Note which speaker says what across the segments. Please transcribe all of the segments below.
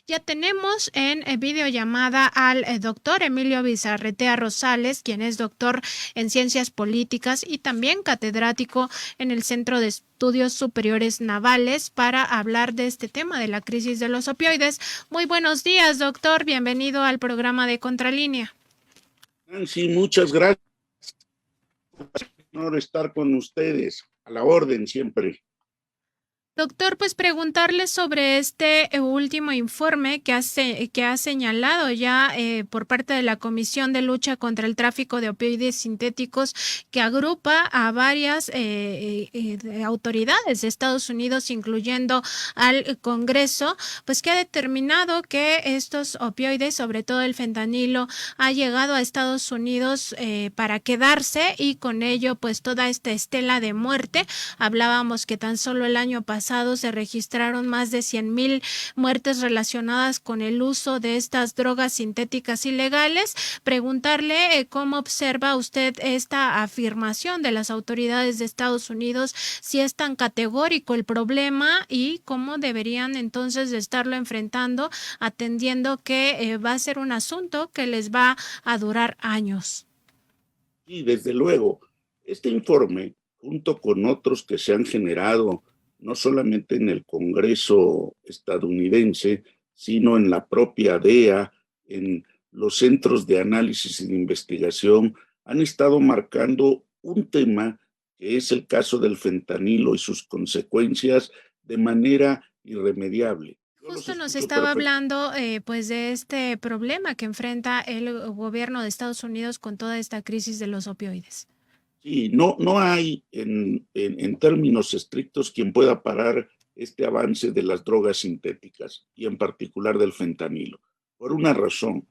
Speaker 1: Ya tenemos en videollamada al doctor Emilio Bizarretea Rosales, quien es doctor en Ciencias Políticas y también catedrático en el Centro de Estudios Superiores Navales, para hablar de este tema de la crisis de los opioides. Muy buenos días, doctor. Bienvenido al programa de Contralínea.
Speaker 2: Nancy, muchas gracias por estar con ustedes. A la orden siempre.
Speaker 1: Doctor, pues preguntarle sobre este último informe que ha señalado ya por parte de la Comisión de Lucha contra el Tráfico de Opioides Sintéticos, que agrupa a varias autoridades de Estados Unidos, incluyendo al Congreso, pues que ha determinado que estos opioides, sobre todo el fentanilo, ha llegado a Estados Unidos para quedarse, y con ello pues toda esta estela de muerte. Hablábamos que tan solo el año pasado se registraron más de 100,000 muertes relacionadas con el uso de estas drogas sintéticas ilegales. Preguntarle cómo observa usted esta afirmación de las autoridades de Estados Unidos, si es tan categórico el problema y cómo deberían entonces de estarlo enfrentando, atendiendo que va a ser un asunto que les va a durar años.
Speaker 2: Y desde luego, este informe, junto con otros que se han generado no solamente en el Congreso estadounidense, sino en la propia DEA, en los centros de análisis y de investigación, han estado marcando un tema que es el caso del fentanilo y sus consecuencias de manera irremediable. Yo los
Speaker 1: Justo nos
Speaker 2: escucho
Speaker 1: estaba
Speaker 2: perfectamente.
Speaker 1: hablando pues de este problema que enfrenta el gobierno de Estados Unidos con toda esta crisis de los opioides.
Speaker 2: Sí, no hay en términos estrictos quien pueda parar este avance de las drogas sintéticas y en particular del fentanilo. Por una razón,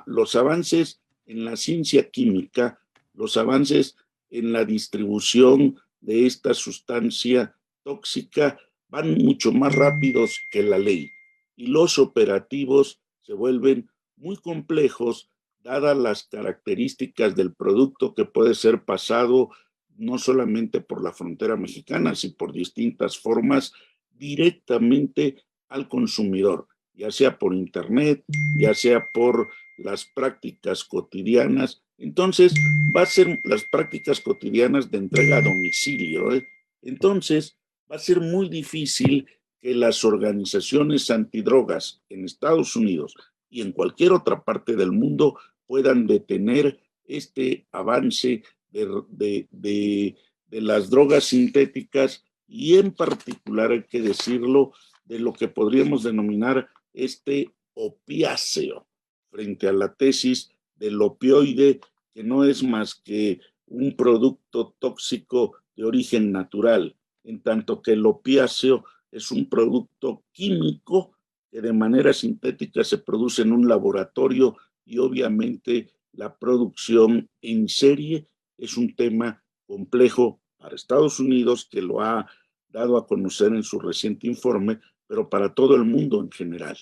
Speaker 2: los avances en la ciencia química, los avances en la distribución de esta sustancia tóxica van mucho más rápidos que la ley, y los operativos se vuelven muy complejos dadas las características del producto, que puede ser pasado no solamente por la frontera mexicana, sino por distintas formas directamente al consumidor, ya sea por internet, ya sea por las prácticas cotidianas. Entonces, va a ser las prácticas cotidianas de entrega a domicilio, ¿eh? Entonces, va a ser muy difícil que las organizaciones antidrogas en Estados Unidos y en cualquier otra parte del mundo puedan detener este avance de las drogas sintéticas, y en particular, hay que decirlo, de lo que podríamos denominar este opiáceo, frente a la tesis del opioide, que no es más que un producto tóxico de origen natural, en tanto que el opiáceo es un producto químico que de manera sintética se produce en un laboratorio, y obviamente la producción en serie es un tema complejo para Estados Unidos, que lo ha dado a conocer en su reciente informe, pero para todo el mundo en general.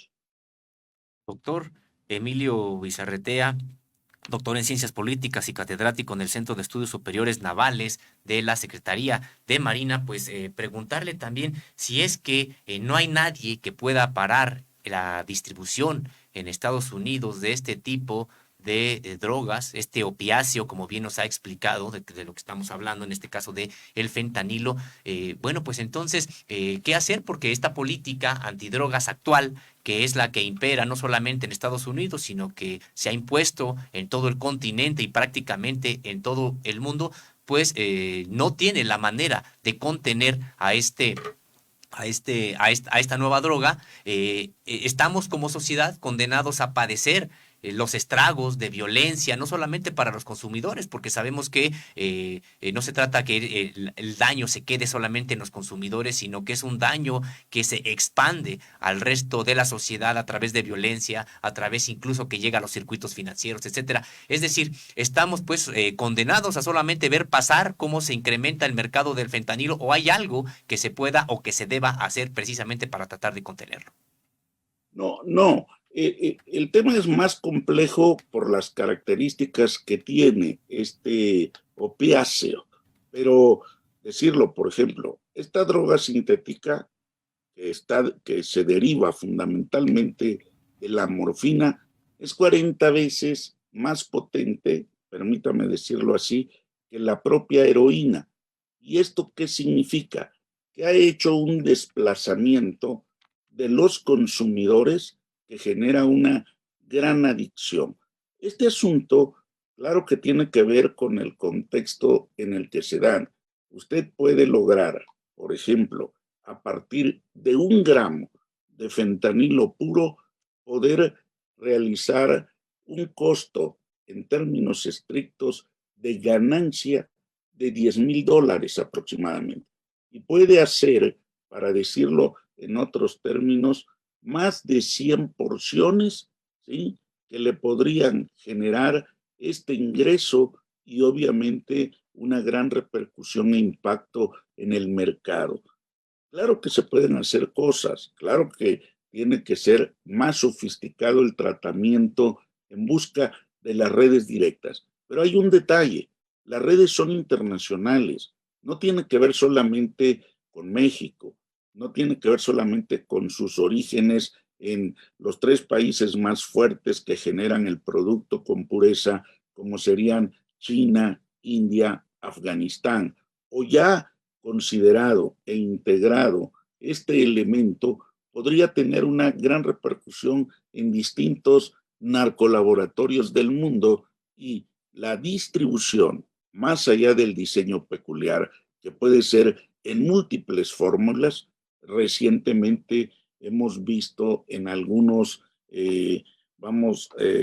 Speaker 3: Doctor Emilio Bizarretea, doctor en Ciencias Políticas y catedrático en el Centro de Estudios Superiores Navales de la Secretaría de Marina, pues preguntarle también si es que no hay nadie que pueda parar la distribución en Estados Unidos de este tipo de drogas, este opiáceo, como bien nos ha explicado, de lo que estamos hablando, en este caso de el fentanilo. Bueno, pues entonces, ¿qué hacer? Porque esta política antidrogas actual, que es la que impera no solamente en Estados Unidos, sino que se ha impuesto en todo el continente y prácticamente en todo el mundo, pues no tiene la manera de contener a esta nueva droga. Estamos como sociedad condenados a padecer los estragos de violencia, no solamente para los consumidores, porque sabemos que no se trata que el daño se quede solamente en los consumidores, sino que es un daño que se expande al resto de la sociedad a través de violencia, a través incluso que llega a los circuitos financieros, etcétera. Es decir, estamos pues condenados a solamente ver pasar cómo se incrementa el mercado del fentanilo, o hay algo que se pueda o que se deba hacer precisamente para tratar de contenerlo.
Speaker 2: No. El tema es más complejo por las características que tiene este opiáceo, pero decirlo, por ejemplo, esta droga sintética, que se deriva fundamentalmente de la morfina, es 40 veces más potente, permítame decirlo así, que la propia heroína. ¿Y esto qué significa? Que ha hecho un desplazamiento de los consumidores que genera una gran adicción. Este asunto, claro que tiene que ver con el contexto en el que se dan. Usted puede lograr, por ejemplo, a partir de 1 gramo de fentanilo puro, poder realizar un costo en términos estrictos de ganancia de $10,000 aproximadamente. Y puede hacer, para decirlo en otros términos, más de 100 porciones, ¿sí?, que le podrían generar este ingreso y obviamente una gran repercusión e impacto en el mercado. Claro que se pueden hacer cosas, claro que tiene que ser más sofisticado el tratamiento en busca de las redes directas, pero hay un detalle, las redes son internacionales, no tiene que ver solamente con México, no tiene que ver solamente con sus orígenes en los 3 países más fuertes que generan el producto con pureza, como serían China, India, Afganistán, o ya considerado e integrado este elemento podría tener una gran repercusión en distintos narcolaboratorios del mundo y la distribución, más allá del diseño peculiar, que puede ser en múltiples fórmulas. Recientemente hemos visto en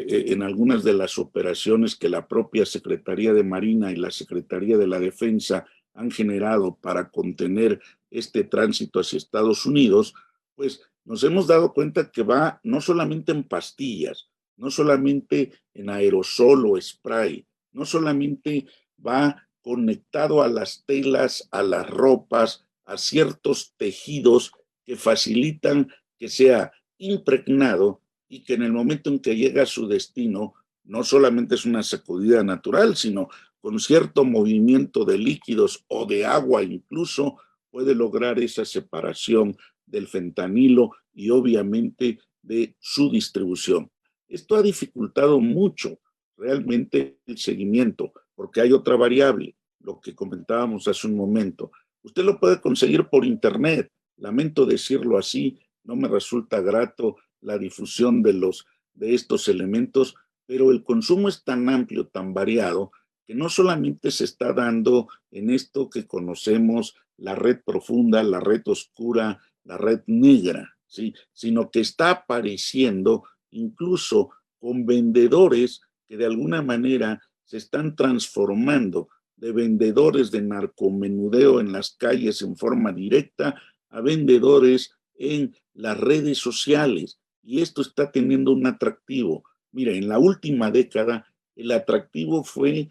Speaker 2: en algunas de las operaciones que la propia Secretaría de Marina y la Secretaría de la Defensa han generado para contener este tránsito hacia Estados Unidos, pues nos hemos dado cuenta que va no solamente en pastillas, no solamente en aerosol o spray, no solamente va conectado a las telas, a las ropas, a ciertos tejidos que facilitan que sea impregnado y que en el momento en que llega a su destino no solamente es una sacudida natural, sino con cierto movimiento de líquidos o de agua incluso, puede lograr esa separación del fentanilo y obviamente de su distribución. Esto ha dificultado mucho realmente el seguimiento, porque hay otra variable, lo que comentábamos hace un momento. Usted lo puede conseguir por internet, lamento decirlo así, no me resulta grato la difusión de estos elementos, pero el consumo es tan amplio, tan variado, que no solamente se está dando en esto que conocemos la red profunda, la red oscura, la red negra, ¿sí?, sino que está apareciendo incluso con vendedores que de alguna manera se están transformando de vendedores de narcomenudeo en las calles en forma directa a vendedores en las redes sociales. Y esto está teniendo un atractivo. Mira, en la última década el atractivo fue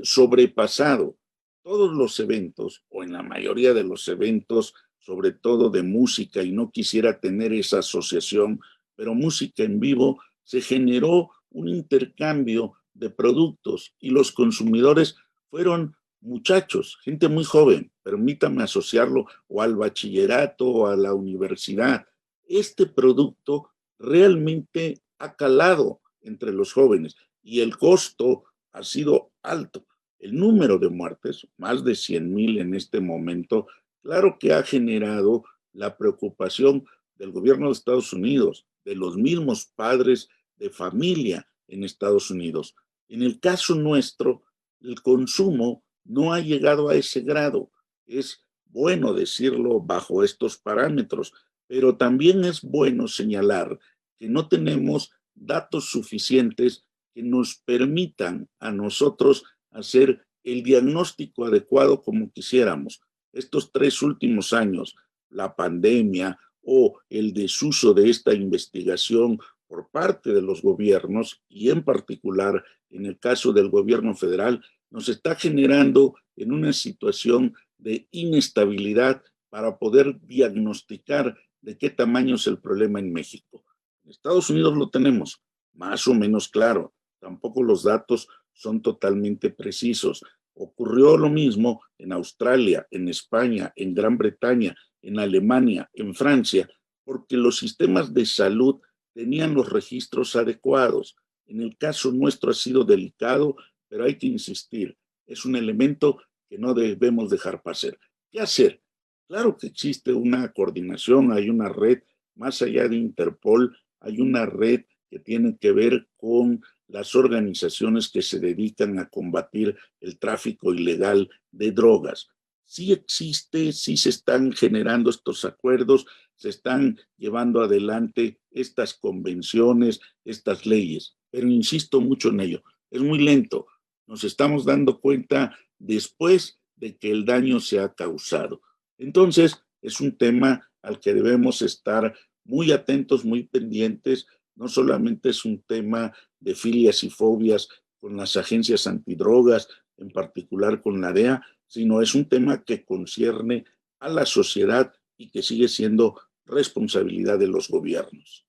Speaker 2: sobrepasado. Todos los eventos, o en la mayoría de los eventos, sobre todo de música, y no quisiera tener esa asociación, pero música en vivo, se generó un intercambio de productos y los consumidores fueron muchachos, gente muy joven, permítame asociarlo o al bachillerato o a la universidad. Este producto realmente ha calado entre los jóvenes y el costo ha sido alto. El número de muertes, más de 100,000 en este momento, claro que ha generado la preocupación del gobierno de Estados Unidos, de los mismos padres de familia en Estados Unidos. En el caso nuestro, el consumo no ha llegado a ese grado. Es bueno decirlo bajo estos parámetros, pero también es bueno señalar que no tenemos datos suficientes que nos permitan a nosotros hacer el diagnóstico adecuado como quisiéramos. Estos 3 últimos años, la pandemia o el desuso de esta investigación por parte de los gobiernos y en particular en el caso del gobierno federal, nos está generando en una situación de inestabilidad para poder diagnosticar de qué tamaño es el problema en México. En Estados Unidos lo tenemos más o menos claro, tampoco los datos son totalmente precisos. Ocurrió lo mismo en Australia, en España, en Gran Bretaña, en Alemania, en Francia, porque los sistemas de salud tenían los registros adecuados. En el caso nuestro ha sido delicado, pero hay que insistir. Es un elemento que no debemos dejar pasar. ¿Qué hacer? Claro que existe una coordinación, hay una red, más allá de Interpol, hay una red que tiene que ver con las organizaciones que se dedican a combatir el tráfico ilegal de drogas. Sí existe, sí se están generando estos acuerdos, se están llevando adelante estas convenciones, estas leyes, pero insisto mucho en ello, es muy lento. Nos estamos dando cuenta después de que el daño se ha causado. Entonces, es un tema al que debemos estar muy atentos, muy pendientes. No solamente es un tema de filias y fobias con las agencias antidrogas, en particular con la DEA, sino es un tema que concierne a la sociedad y que sigue siendo responsabilidad de los gobiernos.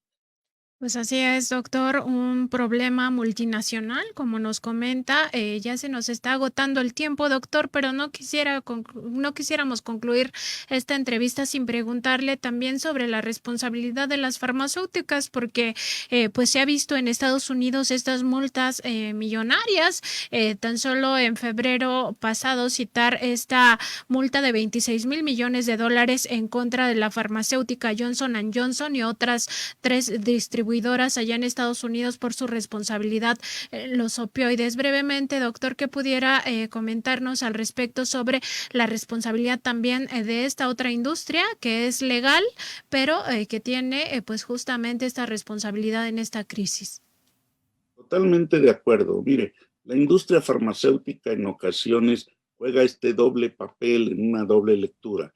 Speaker 1: Pues así es, doctor, un problema multinacional, como nos comenta. Ya se nos está agotando el tiempo, doctor, pero no quisiéramos concluir esta entrevista sin preguntarle también sobre la responsabilidad de las farmacéuticas, porque pues se ha visto en Estados Unidos estas multas millonarias. Tan solo en febrero pasado citar esta multa de 26 mil millones de dólares en contra de la farmacéutica Johnson & Johnson y otras 3 distribuidoras allá en Estados Unidos por su responsabilidad en los opioides. Brevemente, doctor, que pudiera comentarnos al respecto sobre la responsabilidad también de esta otra industria que es legal, pero que tiene pues justamente esta responsabilidad en esta crisis.
Speaker 2: Totalmente de acuerdo. Mire, la industria farmacéutica en ocasiones juega este doble papel en una doble lectura.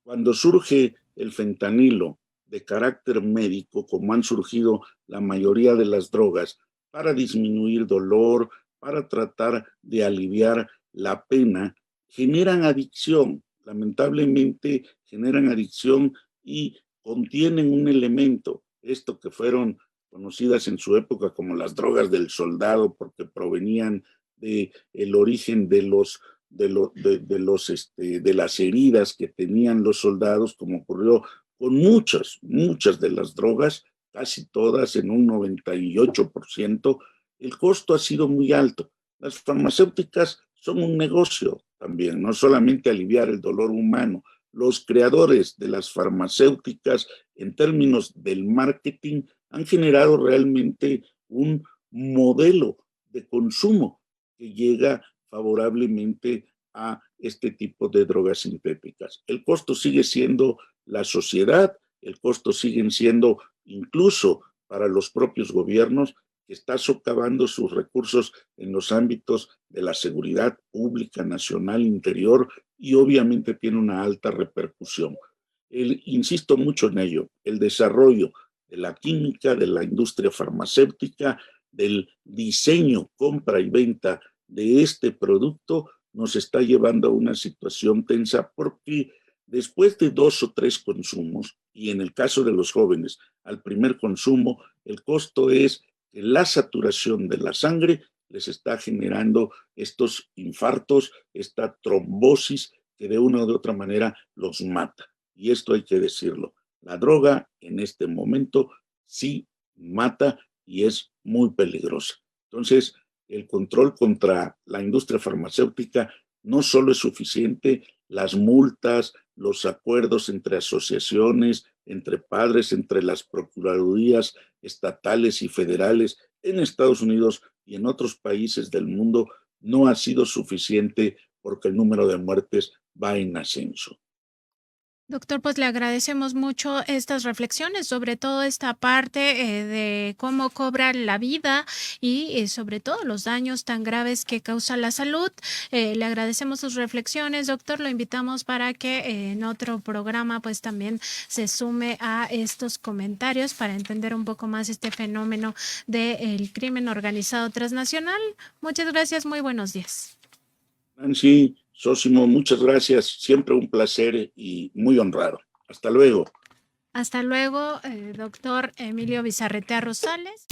Speaker 2: Cuando surge el fentanilo de carácter médico, como han surgido la mayoría de las drogas, para disminuir dolor, para tratar de aliviar la pena, generan adicción. Lamentablemente generan adicción y contienen un elemento, esto que fueron conocidas en su época como las drogas del soldado, porque provenían del origen de las heridas que tenían los soldados, como ocurrió con muchas de las drogas, casi todas en un 98%, el costo ha sido muy alto. Las farmacéuticas son un negocio también, no solamente aliviar el dolor humano. Los creadores de las farmacéuticas, en términos del marketing, han generado realmente un modelo de consumo que llega favorablemente a este tipo de drogas sintéticas. El costo sigue siendo la sociedad, el costo sigue siendo incluso para los propios gobiernos que está socavando sus recursos en los ámbitos de la seguridad pública, nacional, interior y obviamente tiene una alta repercusión. Insisto mucho en ello, el desarrollo de la química, de la industria farmacéutica, del diseño, compra y venta de este producto nos está llevando a una situación tensa porque después de 2 o 3 consumos, y en el caso de los jóvenes, al primer consumo, el costo es que la saturación de la sangre les está generando estos infartos, esta trombosis que de una u otra manera los mata. Y esto hay que decirlo. La droga en este momento sí mata y es muy peligrosa. Entonces, el control contra la industria farmacéutica no solo es suficiente, las multas, los acuerdos entre asociaciones, entre padres, entre las procuradurías estatales y federales en Estados Unidos y en otros países del mundo no ha sido suficiente porque el número de muertes va en ascenso.
Speaker 1: Doctor, pues le agradecemos mucho estas reflexiones, sobre todo esta parte de cómo cobra la vida y sobre todo los daños tan graves que causa la salud. Le agradecemos sus reflexiones, doctor. Lo invitamos para que en otro programa pues también se sume a estos comentarios para entender un poco más este fenómeno del crimen organizado transnacional. Muchas gracias, muy buenos días.
Speaker 2: Nancy, Sósimo, muchas gracias. Siempre un placer y muy honrado. Hasta luego.
Speaker 1: Hasta luego, doctor Emilio Bizarretea Rosales.